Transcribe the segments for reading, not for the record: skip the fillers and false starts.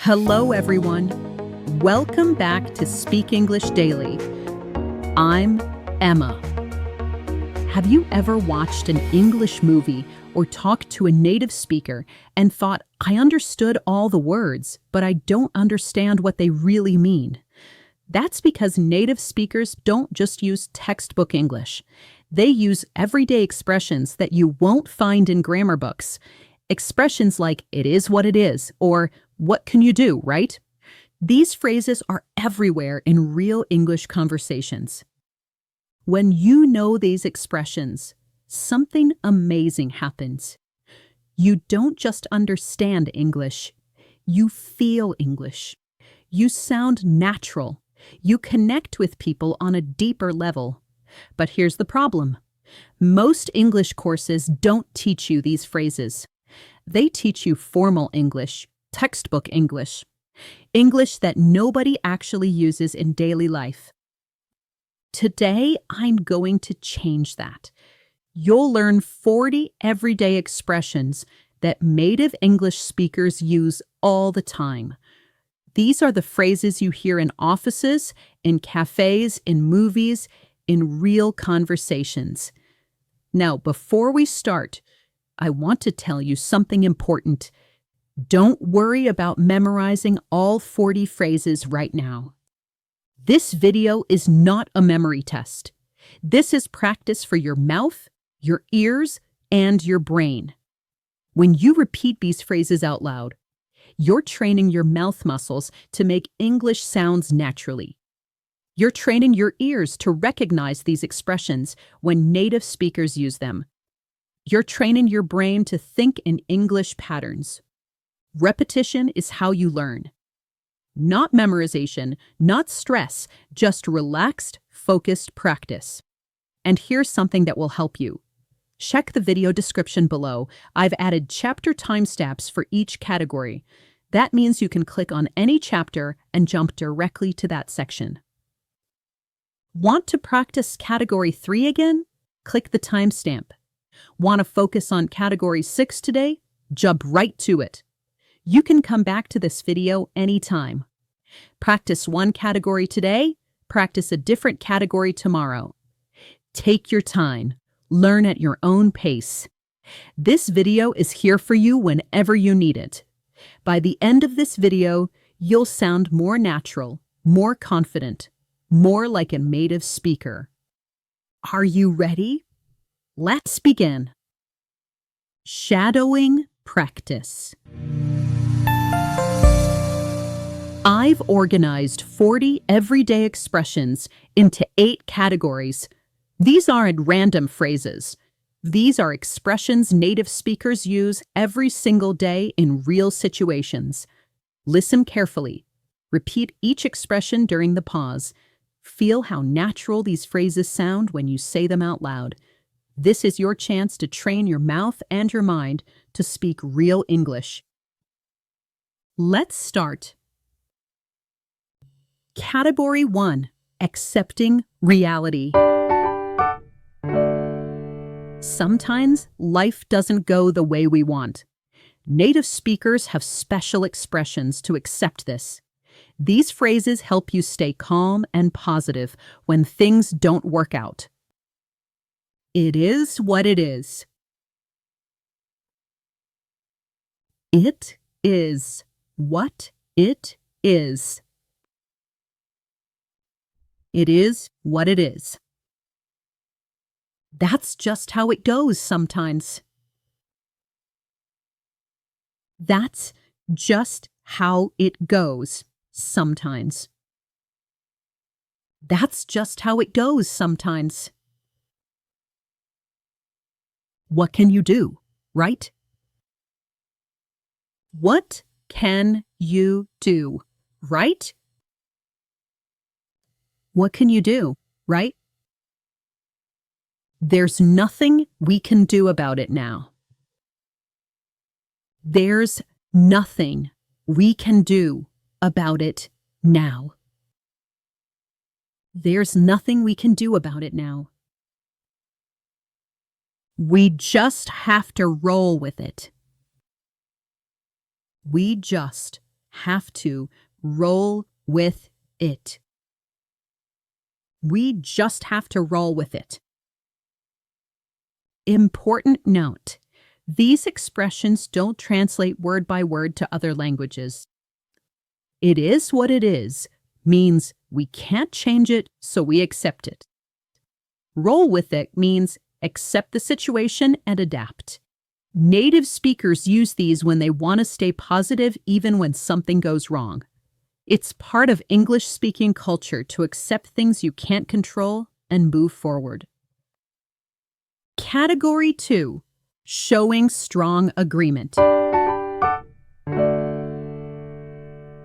Hello, everyone. Welcome back to Speak English Daily. I'm Emma. Have you ever watched an English movie or talked to a native speaker and thought, I understood all the words, but I don't understand what they really mean? That's because native speakers don't just use textbook English. They use everyday expressions that you won't find in grammar books. Expressions like, it is what it is, or what can you do, right? These phrases are everywhere in real English conversations. When you know these expressions, something amazing happens. You don't just understand English, you feel English. You sound natural. You connect with people on a deeper level. But here's the problem. Most English courses don't teach you these phrases. They teach you formal English, textbook English, English that nobody actually uses in daily life. Today, I'm going to change that. You'll learn 40 everyday expressions that native English speakers use all the time. These are the phrases you hear in offices, in cafés, in movies, in real conversations. Now, before we start, I want to tell you something important. Don't worry about memorizing all 40 phrases right now. This video is not a memory test. This is practice for your mouth, your ears, and your brain. When you repeat these phrases out loud, you're training your mouth muscles to make English sounds naturally. You're training your ears to recognize these expressions when native speakers use them. You're training your brain to think in English patterns. Repetition is how you learn. Not memorization, not stress, just relaxed, focused practice. And here's something that will help you. Check the video description below. I've added chapter timestamps for each category. That means you can click on any chapter and jump directly to that section. Want to practice Category 3 again? Click the timestamp. Want to focus on Category 6 today? Jump right to it. You can come back to this video anytime. Practice one category today, practice a different category tomorrow. Take your time. Learn at your own pace. This video is here for you whenever you need it. By the end of this video, you'll sound more natural, more confident, more like a native speaker. Are you ready? Let's begin. Shadowing practice. I've organized 40 everyday expressions into 8 categories. These aren't random phrases. These are expressions native speakers use every single day in real situations. Listen carefully. Repeat each expression during the pause. Feel how natural these phrases sound when you say them out loud. This is your chance to train your mouth and your mind to speak real English. Let's start. Category 1. Accepting reality. Sometimes life doesn't go the way we want. Native speakers have special expressions to accept this. These phrases help you stay calm and positive when things don't work out. It is what it is. It is what it is. It is what it is. That's just how it goes sometimes. That's just how it goes sometimes. That's just how it goes sometimes. What can you do, right? What can you do, right? What can you do, right? There's nothing we can do about it now. There's nothing we can do about it now. There's nothing we can do about it now. We just have to roll with it. We just have to roll with it. We just have to roll with it. Important note: these expressions don't translate word by word to other languages. It is what it is means we can't change it, so we accept it. Roll with it means accept the situation and adapt. Native speakers use these when they want to stay positive even when something goes wrong. It's part of English-speaking culture to accept things you can't control and move forward. Category 2. Showing strong agreement.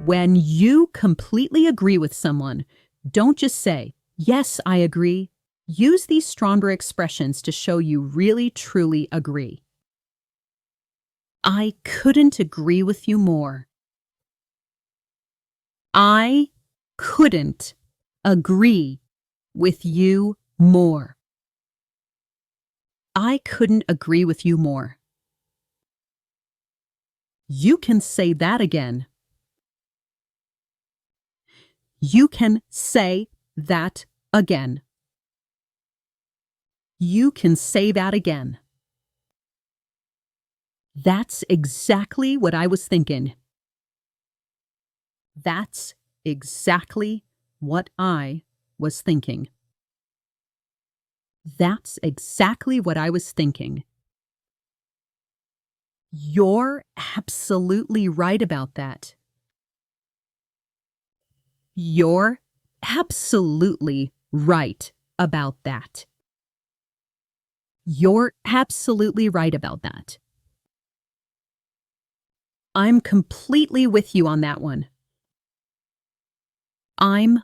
When you completely agree with someone, don't just say, "Yes, I agree." Use these stronger expressions to show you really, truly agree. I couldn't agree with you more. I couldn't agree with you more. I couldn't agree with you more. You can say that again. You can say that again. You can say that again. That's exactly what I was thinking. That's exactly what I was thinking. That's exactly what I was thinking. You're absolutely right about that. You're absolutely right about that. You're absolutely right about that. I'm completely with you on that one. I'm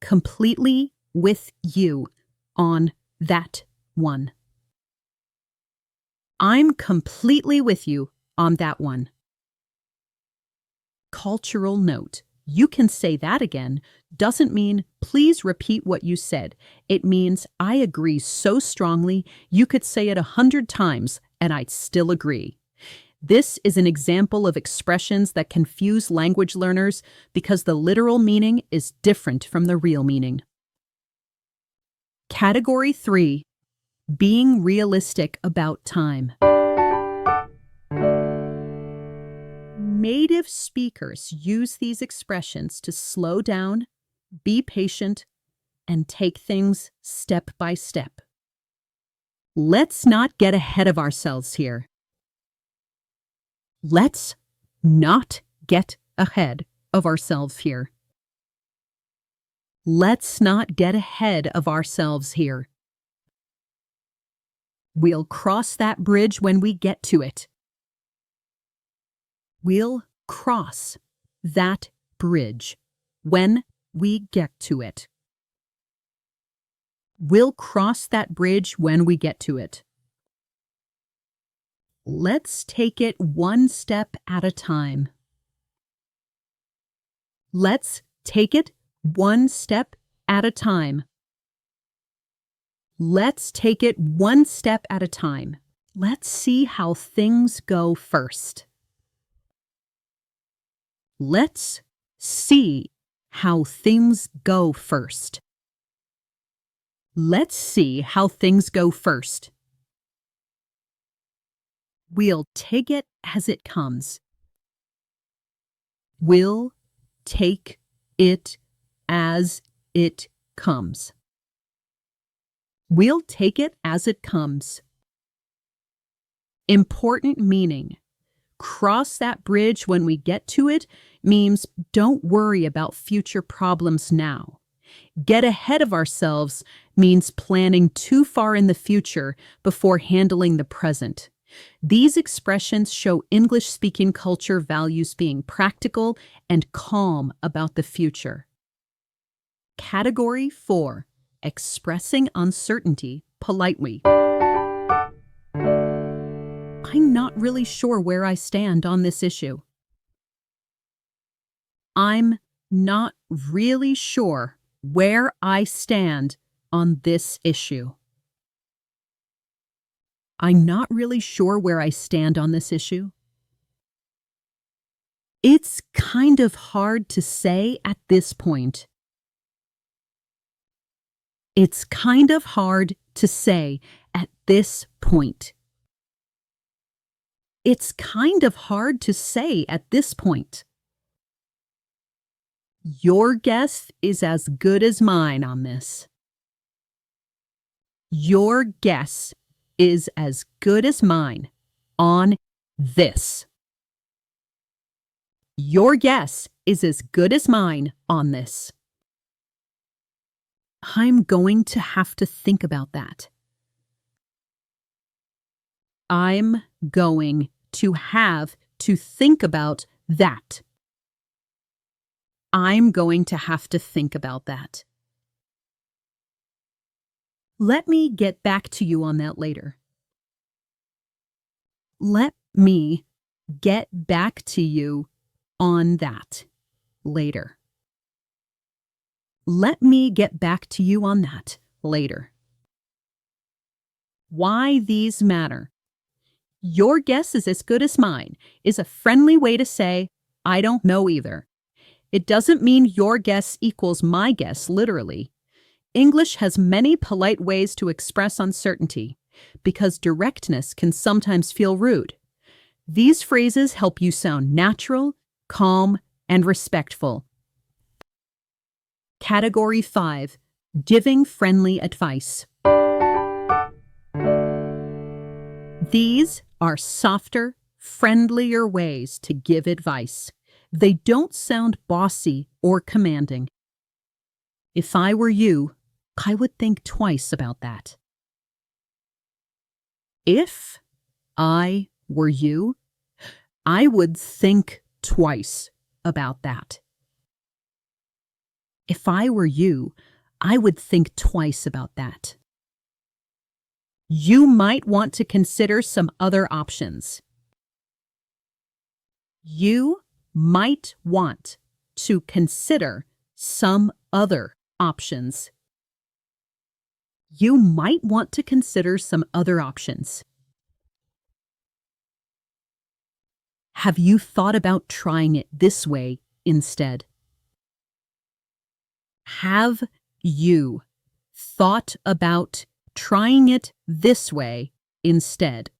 completely with you on that one. I'm completely with you on that one. Cultural note: you can say that again doesn't mean please repeat what you said. It means I agree so strongly you could say it 100 times and I'd still agree. This is an example of expressions that confuse language learners because the literal meaning is different from the real meaning. Category 3. Being realistic about time. Native speakers use these expressions to slow down, be patient, and take things step by step. Let's not get ahead of ourselves here. Let's not get ahead of ourselves here. Let's not get ahead of ourselves here. We'll cross that bridge when we get to it. We'll cross that bridge when we get to it. We'll cross that bridge when we get to it. Let's take it one step at a time. Let's take it one step at a time. Let's take it one step at a time. Let's see how things go first. Let's see how things go first. Let's see how things go first. We'll take it as it comes. We'll take it as it comes. We'll take it as it comes. Important meaning: cross that bridge when we get to it means don't worry about future problems now. Get ahead of ourselves means planning too far in the future before handling the present. These expressions show English-speaking culture values being practical and calm about the future. Category 4. Expressing uncertainty politely. I'm not really sure where I stand on this issue. I'm not really sure where I stand on this issue. I'm not really sure where I stand on this issue. It's kind of hard to say at this point. It's kind of hard to say at this point. It's kind of hard to say at this point. Your guess is as good as mine on this. Your guess is as good as mine on this. Your guess is as good as mine on this. I'm going to have to think about that. I'm going to have to think about that. I'm going to have to think about that. Let me get back to you on that later. Let me get back to you on that later. Let me get back to you on that later. Why these matter. Your guess is as good as mine is a friendly way to say, I don't know either. It doesn't mean your guess equals my guess, literally. English has many polite ways to express uncertainty because directness can sometimes feel rude. These phrases help you sound natural, calm, and respectful. Category 5. Giving friendly advice. These are softer, friendlier ways to give advice. They don't sound bossy or commanding. If I were you, I would think twice about that. If I were you, I would think twice about that. If I were you, I would think twice about that. You might want to consider some other options. You might want to consider some other options. You might want to consider some other options. Have you thought about trying it this way instead? Have you thought about trying it this way instead?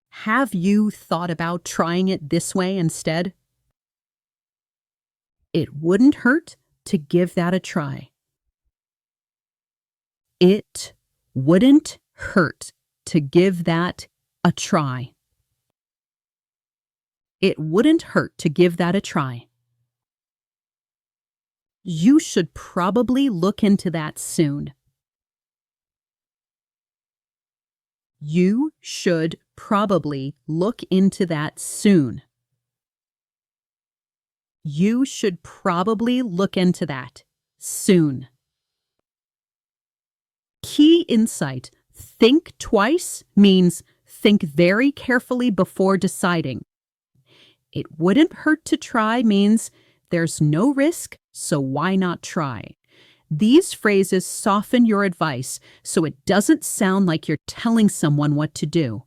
Have you thought about trying it this way instead? It wouldn't hurt to give that a try. It wouldn't hurt to give that a try. It wouldn't hurt to give that a try. You should probably look into that soon. You should probably look into that soon. You should probably look into that soon. Key insight: think twice means think very carefully before deciding. It wouldn't hurt to try means there's no risk, so why not try? These phrases soften your advice so it doesn't sound like you're telling someone what to do.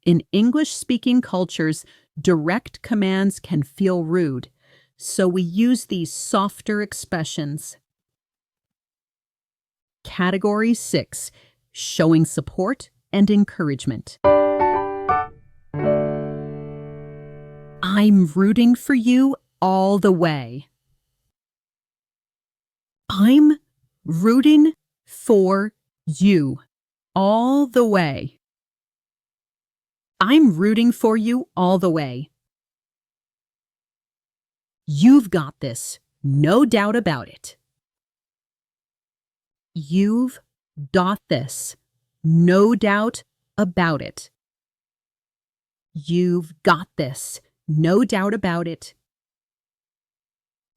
In English-speaking cultures, direct commands can feel rude, so we use these softer expressions. Category 6. Showing support and encouragement. I'm rooting for you all the way. I'm rooting for you all the way. I'm rooting for you all the way. You've got this, no doubt about it. You've got this, no doubt about it. You've got this, no doubt about it.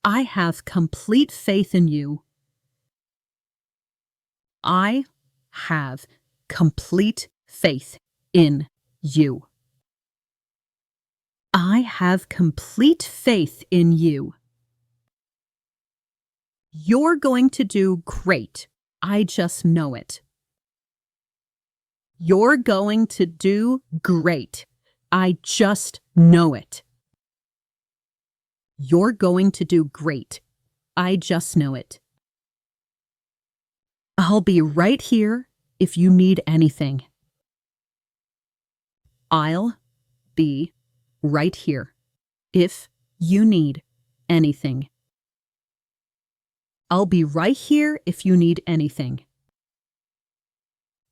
I have complete faith in you. I have complete faith in you. I have complete faith in you. You're going to do great. I just know it. You're going to do great. I just know it. You're going to do great. I just know it. I'll be right here if you need anything. I'll be right here if you need anything. I'll be right here if you need anything.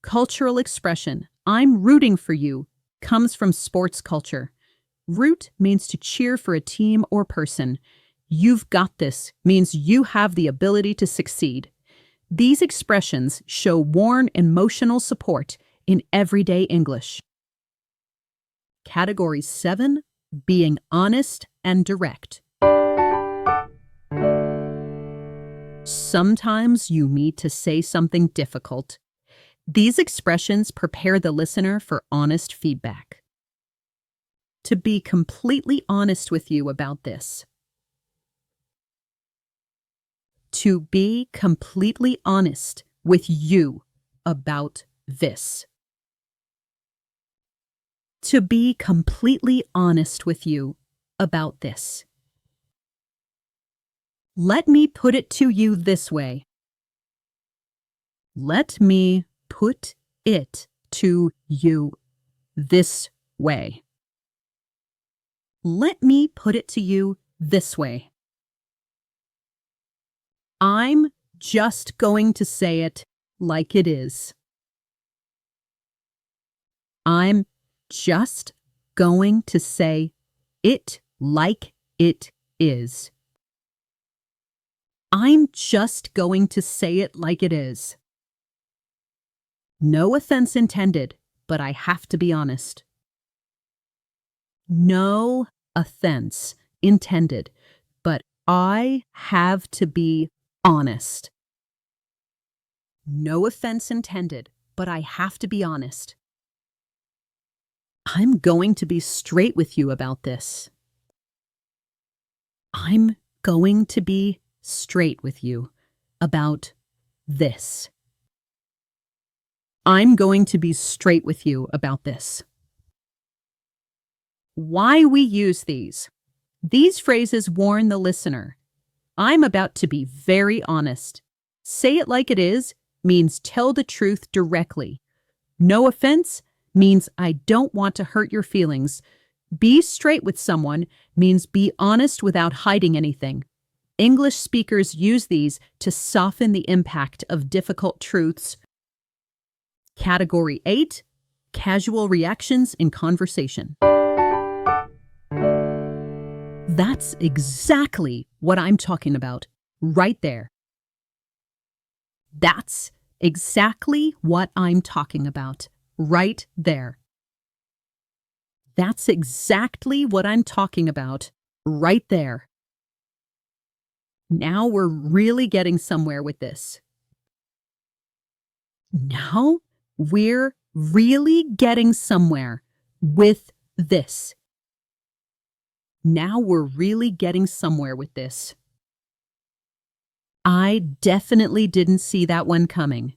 Cultural expression, I'm rooting for you, comes from sports culture. Root means to cheer for a team or person. You've got this means you have the ability to succeed. These expressions show warm emotional support in everyday English. Category 7, being honest and direct. Sometimes you need to say something difficult. These expressions prepare the listener for honest feedback. To be completely honest with you about this. To be completely honest with you about this. To be completely honest with you about this. Let me put it to you this way. Let me put it to you this way. Let me put it to you this way. I'm just going to say it like it is. I'm just going to say it like it is. I'm just going to say it like it is. No offense intended, but I have to be honest. No offense intended, but I have to be honest. No offense intended, but I have to be honest. I'm going to be straight with you about this. I'm going to be straight with you about this. I'm going to be straight with you about this. Why we use these. These phrases warn the listener. I'm about to be very honest. Say it like it is means tell the truth directly. No offense means I don't want to hurt your feelings. Be straight with someone means be honest without hiding anything. English speakers use these to soften the impact of difficult truths. Category 8, casual reactions in conversation. That's exactly what I'm talking about, right there. That's exactly what I'm talking about, right there. That's exactly what I'm talking about, right there. Now we're really getting somewhere with this. Now we're really getting somewhere with this. Now we're really getting somewhere with this. I definitely didn't see that one coming.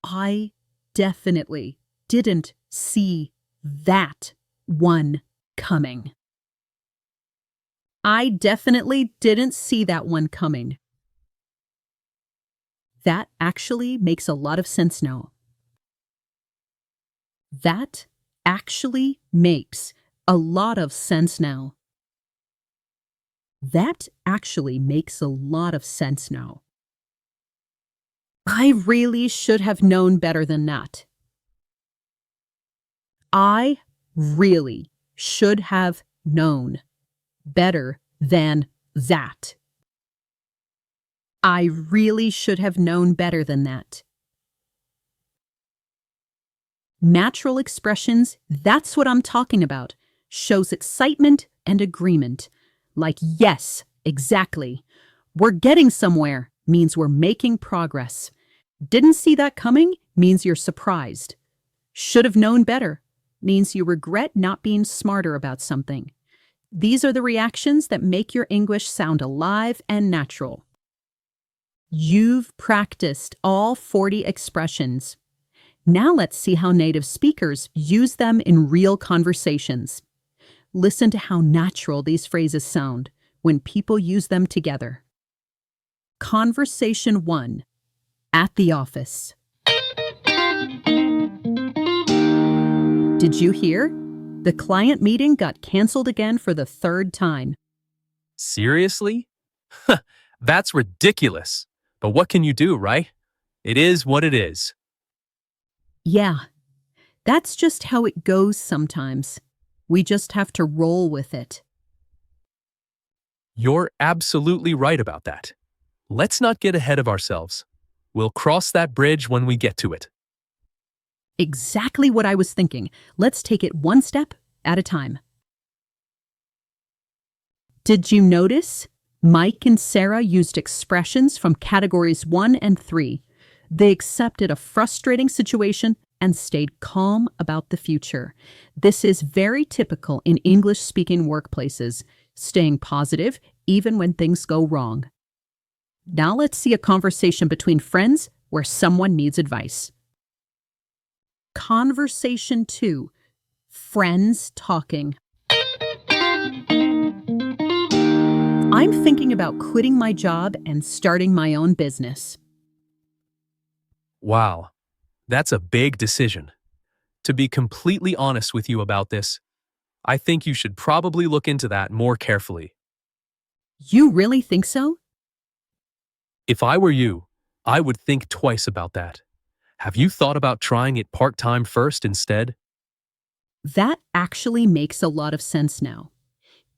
I definitely didn't see that one coming. I definitely didn't see that one coming. That actually makes a lot of sense now. That actually makes a lot of sense now. That actually makes a lot of sense now. I really should have known better than that. I really should have known better than that. I really should have known better than that. Natural expressions, that's what I'm talking about, shows excitement and agreement. Like, yes, exactly. We're getting somewhere means we're making progress. Didn't see that coming means you're surprised. Should have known better means you regret not being smarter about something. These are the reactions that make your English sound alive and natural. You've practiced all 40 expressions. Now let's see how native speakers use them in real conversations. Listen to how natural these phrases sound when people use them together. Conversation 1. At the office. Did you hear? The client meeting got canceled again for the third time. Seriously? That's ridiculous. But what can you do, right? It is what it is. Yeah, that's just how it goes sometimes. We just have to roll with it. You're absolutely right about that. Let's not get ahead of ourselves. We'll cross that bridge when we get to it. Exactly what I was thinking. Let's take it one step at a time. Did you notice? Mike and Sarah used expressions from categories 1 and 3. They accepted a frustrating situation and stayed calm about the future. This is very typical in English-speaking workplaces, staying positive even when things go wrong. Now let's see a conversation between friends where someone needs advice. Conversation 2. Friends talking. I'm thinking about quitting my job and starting my own business. Wow, that's a big decision. To be completely honest with you about this, I think you should probably look into that more carefully. You really think so? If I were you, I would think twice about that. Have you thought about trying it part-time first instead? That actually makes a lot of sense now.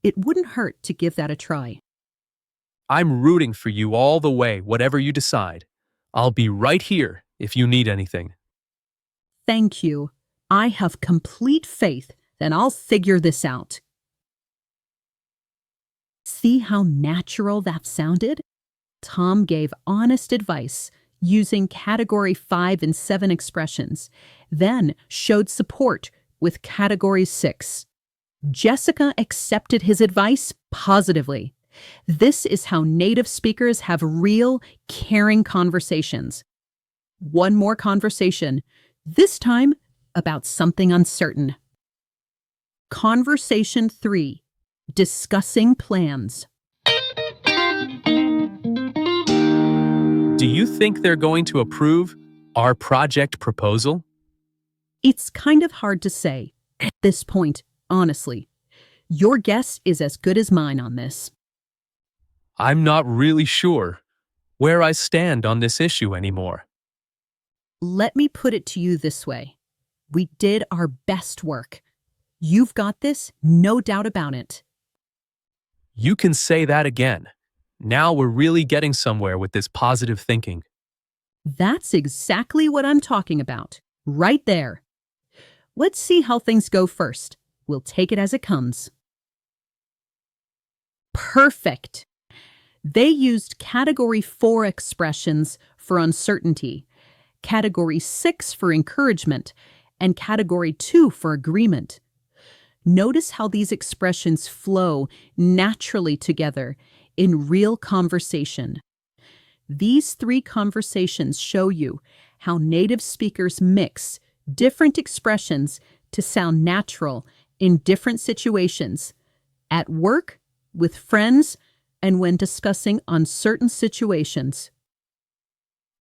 It wouldn't hurt to give that a try. I'm rooting for you all the way, whatever you decide. I'll be right here if you need anything. Thank you. I have complete faith that I'll figure this out. See how natural that sounded? Tom gave honest advice using category 5 and 7 expressions, then showed support with category 6. Jessica accepted his advice positively. This is how native speakers have real, caring conversations. One more conversation, this time about something uncertain. Conversation 3. Discussing plans. Do you think they're going to approve our project proposal? It's kind of hard to say at this point, honestly. Your guess is as good as mine on this. I'm not really sure where I stand on this issue anymore. Let me put it to you this way. We did our best work. You've got this, no doubt about it. You can say that again. Now we're really getting somewhere with this positive thinking. That's exactly what I'm talking about, right there. Let's see how things go first. We'll take it as it comes. Perfect. They used category 4 expressions for uncertainty, category 6 for encouragement, and category 2 for agreement. Notice how these expressions flow naturally together in real conversation. These 3 conversations show you how native speakers mix different expressions to sound natural in different situations, at work, with friends, and when discussing uncertain situations.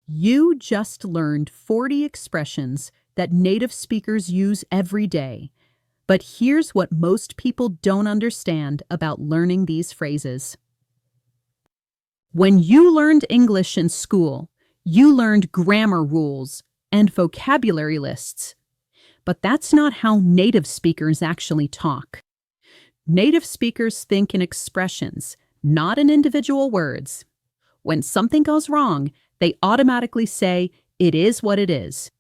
You just learned 40 expressions that native speakers use every day. But here's what most people don't understand about learning these phrases. When you learned English in school, you learned grammar rules and vocabulary lists. But that's not how native speakers actually talk. Native speakers think in expressions, not in individual words. When something goes wrong, they automatically say, "It is what it is."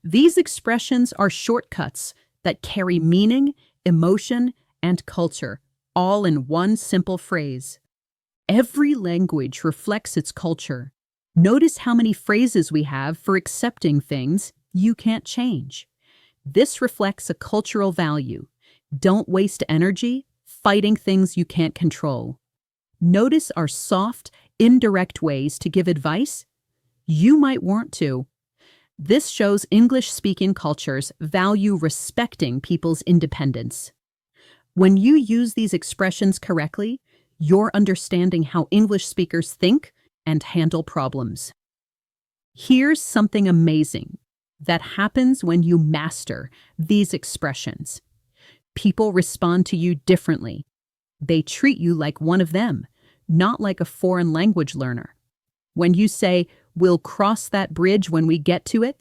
These expressions are shortcuts that carry meaning, emotion, and culture, all in one simple phrase. Every language reflects its culture. Notice how many phrases we have for accepting things you can't change. This reflects a cultural value. Don't waste energy fighting things you can't control. Notice our soft, indirect ways to give advice. You might want to. This shows English-speaking cultures value respecting people's independence. When you use these expressions correctly, you're understanding how English speakers think and handle problems. Here's something amazing that happens when you master these expressions. People respond to you differently. They treat you like one of them, not like a foreign language learner. When you say, "We'll cross that bridge when we get to it,"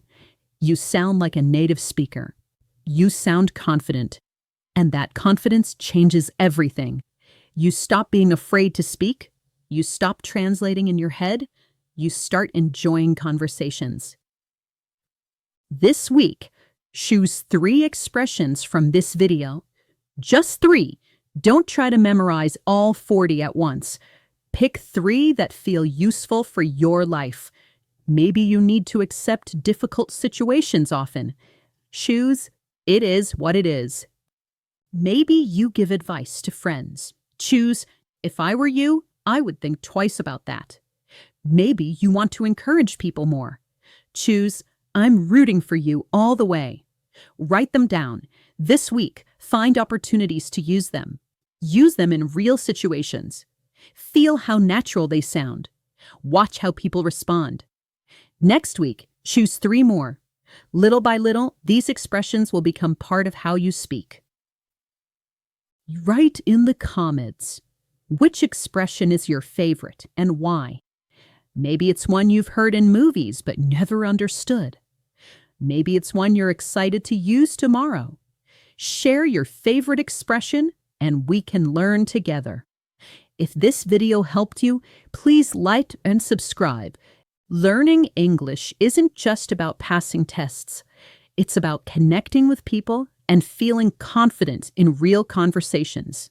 you sound like a native speaker. You sound confident. And that confidence changes everything. You stop being afraid to speak. You stop translating in your head. You start enjoying conversations. This week, choose 3 expressions from this video. Just 3. Don't try to memorize all 40 at once. Pick 3 that feel useful for your life. Maybe you need to accept difficult situations often. Choose "It is what it is." Maybe you give advice to friends. Choose "If I were you, I would think twice about that." Maybe you want to encourage people more. Choose "I'm rooting for you all the way." Write them down. This week, find opportunities to use them. Use them in real situations. Feel how natural they sound. Watch how people respond. Next week, choose 3 more. Little by little, these expressions will become part of how you speak. Write in the comments which expression is your favorite and why. Maybe it's one you've heard in movies but never understood. Maybe it's one you're excited to use tomorrow. Share your favorite expression and we can learn together. If this video helped you, please like and subscribe. Learning English isn't just about passing tests. It's about connecting with people and feeling confident in real conversations.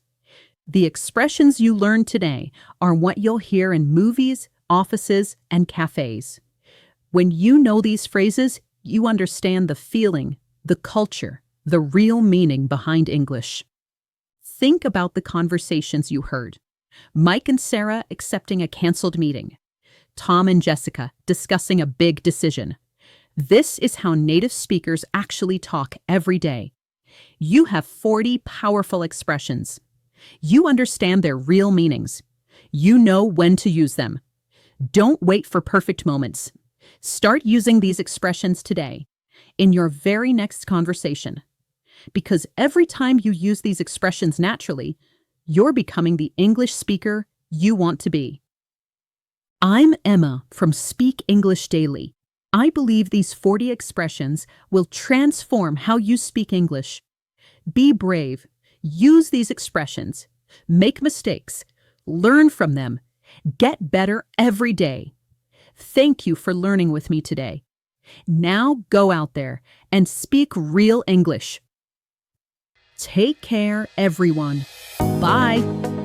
The expressions you learned today are what you'll hear in movies, offices, and cafés. When you know these phrases, you understand the feeling, the culture, the real meaning behind English. Think about the conversations you heard. Mike and Sarah accepting a canceled meeting. Tom and Jessica discussing a big decision. This is how native speakers actually talk every day. You have 40 powerful expressions. You understand their real meanings. You know when to use them. Don't wait for perfect moments. Start using these expressions today, in your very next conversation. Because every time you use these expressions naturally, you're becoming the English speaker you want to be. I'm Emma from Speak English Daily. I believe these 40 expressions will transform how you speak English. Be brave. Use these expressions. Make mistakes. Learn from them. Get better every day. Thank you for learning with me today. Now go out there and speak real English. Take care, everyone. Bye.